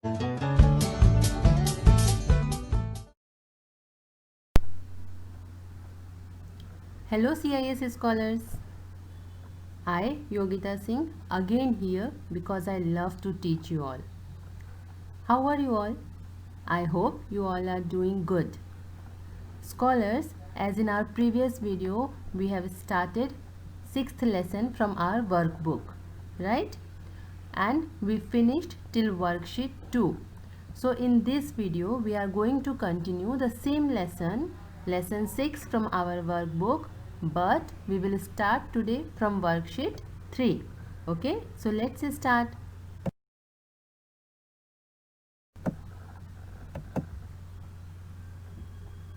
Hello CIS scholars. I, Yogita Singh, again here because I love to teach you all. How are you all? I hope you all are doing good. Scholars, as in our previous video, we have started 6th lesson from our workbook, right? And we finished till worksheet 2. So in this video, we are going to continue the same lesson, lesson 6 from our workbook, but we will start today from worksheet 3. Okay, so let's start.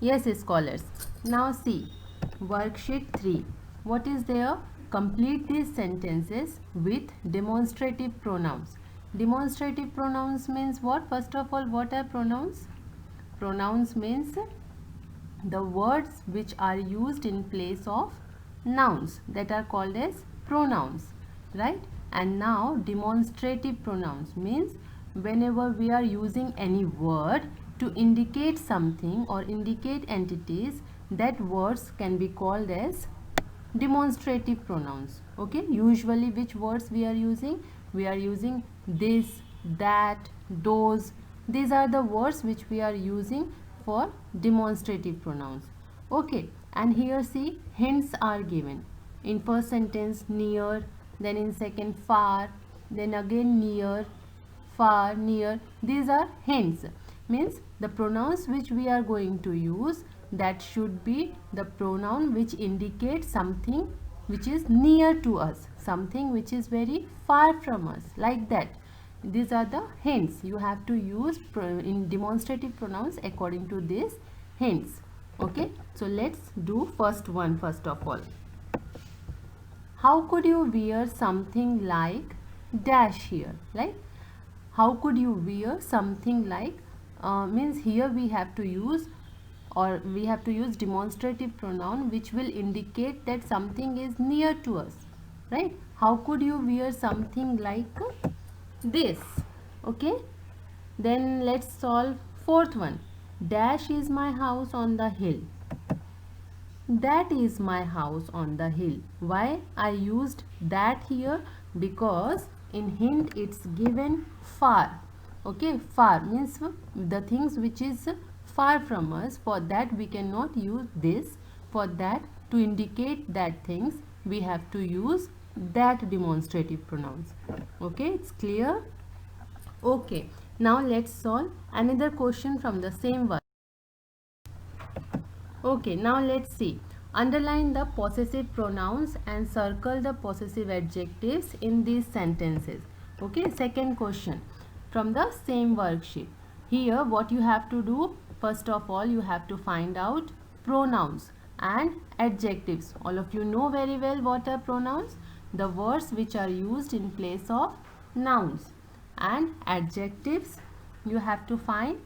Yes, scholars. Now see, worksheet 3. What is there? Complete these sentences with demonstrative pronouns. Demonstrative pronouns means what? First of all, what are pronouns? Pronouns means the words which are used in place of nouns, that are called as pronouns, right? And now demonstrative pronouns means whenever we are using any word to indicate something or indicate entities, that words can be called as demonstrative pronouns. Okay, usually which words we are using? We are using this, that, those. These are the words which we are using for demonstrative pronouns. Okay, and here see, hints are given. In first sentence, near, then in second, far, then again near, far, near. These are hints. Means the pronouns which we are going to use, that should be the pronoun which indicates something which is near to us, something which is very far from us, like that. These are the hints. You have to use in demonstrative pronouns according to these hints. Okay, so let's do first one first of all. How could you wear something like dash here? Like, how could you wear something like, means here we have to use, or we have to use demonstrative pronoun which will indicate that something is near to us, right? How could you wear something like this? Okay, then let's solve fourth one. Dash is my house on the hill. That is my house on the hill. Why I used that here? Because in hint it's given far. Okay, far means the things which is far from us. For that we cannot use this. For that, to indicate that things, we have to use that demonstrative pronouns. Okay, it's clear? Okay, now let's solve another question from the same one. Okay, now let's see. Underline the possessive pronouns and circle the possessive adjectives in these sentences. Okay, second question from the same worksheet. Here what you have to do, first of all you have to find out pronouns and adjectives. All of you know very well what are pronouns. The words which are used in place of nouns. And adjectives, you have to find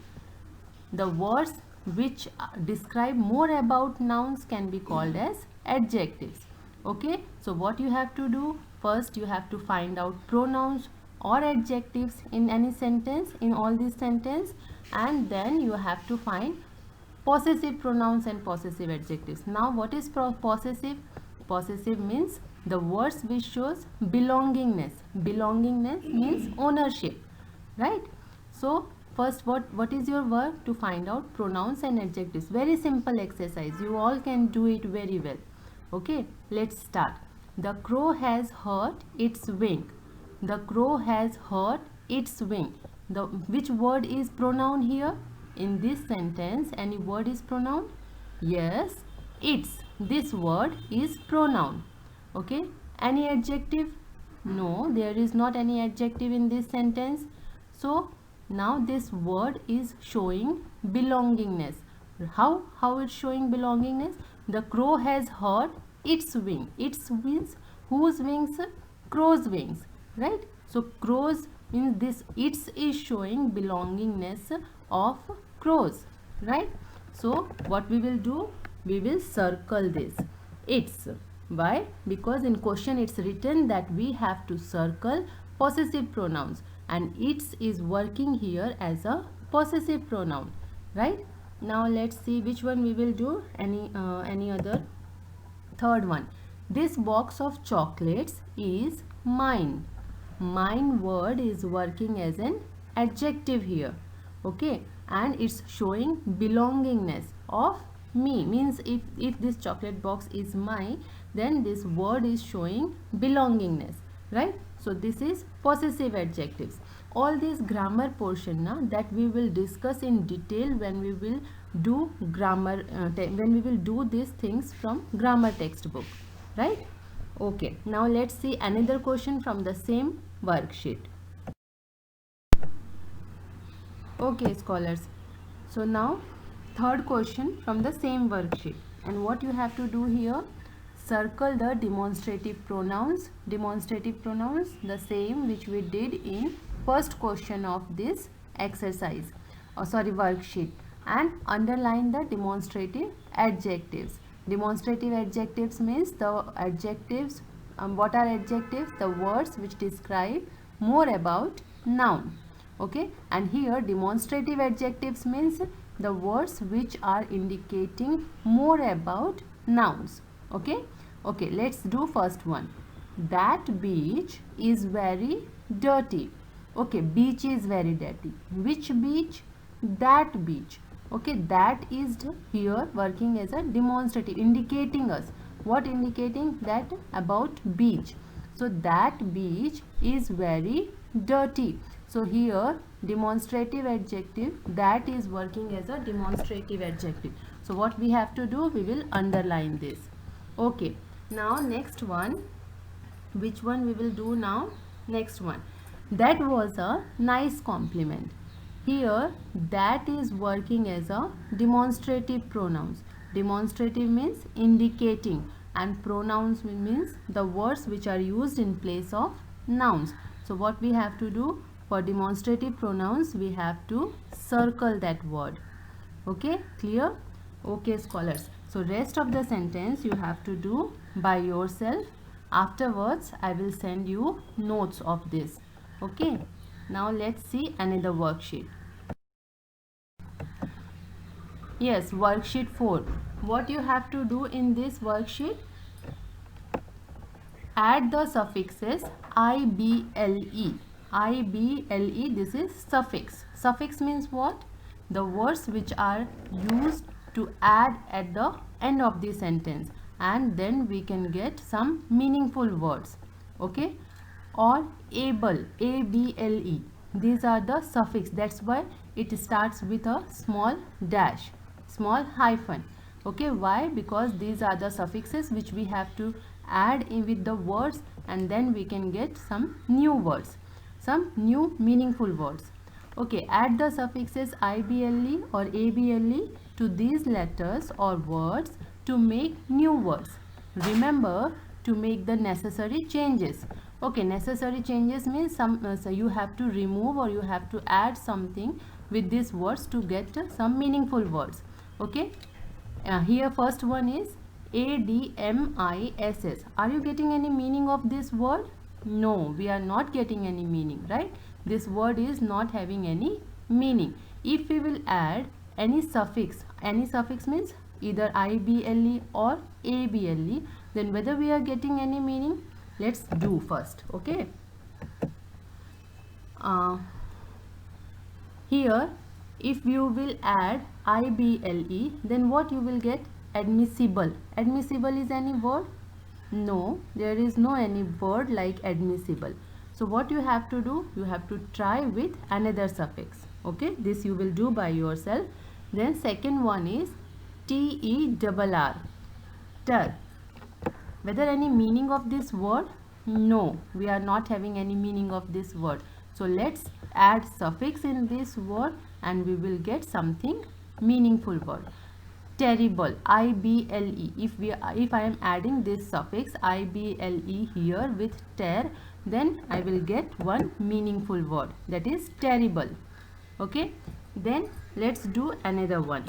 the words which describe more about nouns can be called as adjectives. Okay, so what you have to do, first you have to find out pronouns or adjectives in any sentence, in all these sentences, and then you have to find possessive pronouns and possessive adjectives. Now what is possessive? Possessive means the words which shows belongingness. Belongingness means ownership, right? So first, what is your work? To find out pronouns and adjectives. Very simple exercise. You all can do it very well. Okay, let's start. The crow has hurt its wing. The crow has hurt its wing. Which word is pronoun here? In this sentence, any word is pronoun? Yes, its. This word is pronoun. Okay, any adjective? No, there is not any adjective in this sentence. So now this word is showing belongingness. How it's showing belongingness? The crow has hurt its wing. Its means whose wings? Crow's wings, right? So crows means this its is showing belongingness of crows, right? So what we will do? We will circle this its. Why? Because in question it's written that we have to circle possessive pronouns. and its is working here as a possessive pronoun, right? Now let's see which one we will do. Any other? Third one, this box of chocolates is mine. Mine word is working as an adjective here, okay, and it's showing belongingness of me. Means if this chocolate box is mine, then this word is showing belongingness, right? So this is possessive adjectives. All these grammar portion na, that we will discuss in detail when we will do grammar, when we will do these things from grammar textbook, right? Okay, now let's see another question from the same worksheet. Okay, scholars, so now third question from the same worksheet, and what you have to do here, circle the demonstrative pronouns. Demonstrative pronouns, the same which we did in first question of this exercise, worksheet, and underline the demonstrative adjectives. Demonstrative adjectives means the adjectives, what are adjectives? The words which describe more about noun, okay, and here demonstrative adjectives means the words which are indicating more about nouns, okay. Okay, let's do first one. That beach is very dirty. Okay, beach is very dirty. Which beach? That beach. Okay, that is here working as a demonstrative, indicating us. What indicating? That about beach. So that beach is very dirty. So here demonstrative adjective, that is working as a demonstrative adjective. So what we have to do, we will underline this. Okay, now next one, which one we will do now? Next one, that was a nice compliment. Here that is working as a demonstrative pronouns. Demonstrative means indicating, and pronouns means the words which are used in place of nouns. So what we have to do for demonstrative pronouns, we have to circle that word. Okay, clear? Okay, scholars, so rest of the sentence you have to do by yourself. Afterwards I will send you notes of this. Okay, now let's see another worksheet. Yes, worksheet 4. What you have to do in this worksheet, add the suffixes IBLE. IBLE, this is suffix. Suffix means what? The words which are used to add at the end of the sentence, and then we can get some meaningful words, okay. Or able, ABLE, these are the suffix. That's why it starts with a small dash, small hyphen, okay. Why? Because these are the suffixes which we have to add in with the words, and then we can get some new words, some new meaningful words. Okay, add the suffixes IBLE or ABLE to these letters or words to make new words. Remember to make the necessary changes. Okay, necessary changes means so you have to remove or you have to add something with these words to get some meaningful words. Okay, here first one is ADMISS. Are you getting any meaning of this word? No, we are not getting any meaning, right? This word is not having any meaning. If we will add any suffix means either IBLE or ABLE, then whether we are getting any meaning, let's do first. Okay, here if you will add IBLE, then what you will get? Admissible. Admissible is any word? No, there is no any word like admissible. So what you have to do, you have to try with another suffix. Okay, this you will do by yourself. Then second one is TERR, ter. Whether any meaning of this word? No, we are not having any meaning of this word. So let's add suffix in this word and we will get something meaningful word. Terrible, IBLE. If I am adding this suffix IBLE here with ter, then I will get one meaningful word, that is terrible. Okay, then let's do another one.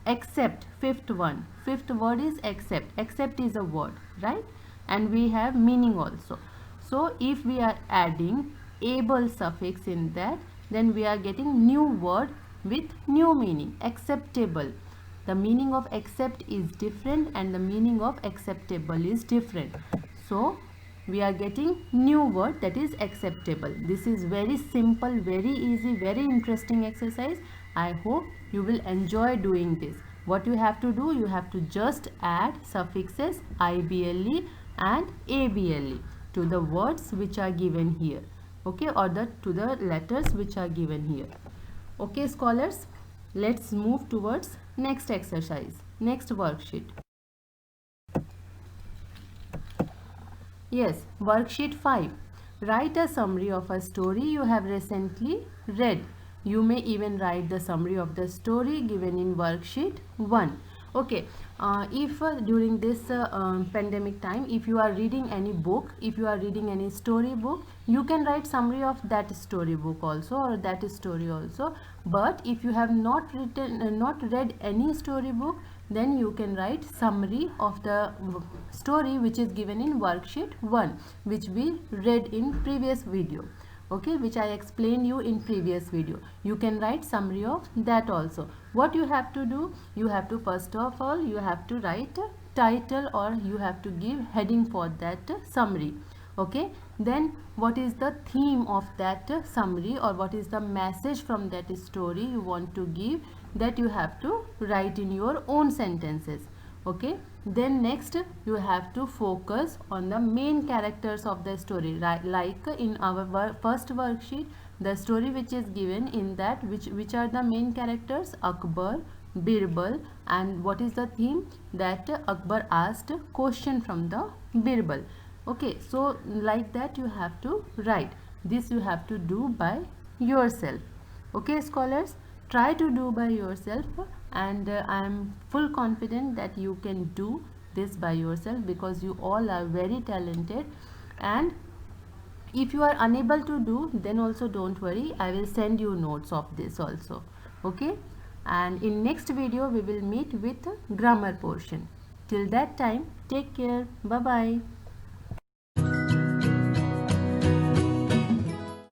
Accept, fifth one. Fifth word is accept. Accept is a word, right? And we have meaning also. So if we are adding able suffix in that, then we are getting new word with new meaning, acceptable. The meaning of accept is different and the meaning of acceptable is different. So we are getting new word, that is acceptable. This is very simple, very easy, very interesting exercise. I hope you will enjoy doing this. What you have to do, you have to just add suffixes ible and able to the words which are given here, okay, or to the letters which are given here. Okay scholars, let's move towards next exercise, next worksheet. Yes, worksheet 5. Write a summary of a story you have recently read. You may even write the summary of the story given in worksheet 1. Okay, if during this pandemic time, if you are reading any book, if you are reading any story book, you can write summary of that story book also, or that story also. But if you have not read any story book, then you can write summary of the story which is given in worksheet 1, which we read in previous video, okay, which I explained you in previous video. You can write summary of that also. What you have to do, you have to first of all, you have to write a title, or you have to give heading for that summary, okay. Then what is the theme of that summary, or what is the message from that story you want to give, that you have to write in your own sentences, okay. Then next you have to focus on the main characters of the story, like in our first worksheet, the story which is given in that, which are the main characters, Akbar, Birbal, and what is the theme, that Akbar asked question from the Birbal, okay. So like that you have to write. This you have to do by yourself, okay scholars. Try to do by yourself, and I am full confident that you can do this by yourself, because you all are very talented. And if you are unable to do, then also don't worry, I will send you notes of this also, okay. And in next video we will meet with grammar portion. Till that time, take care. Bye bye.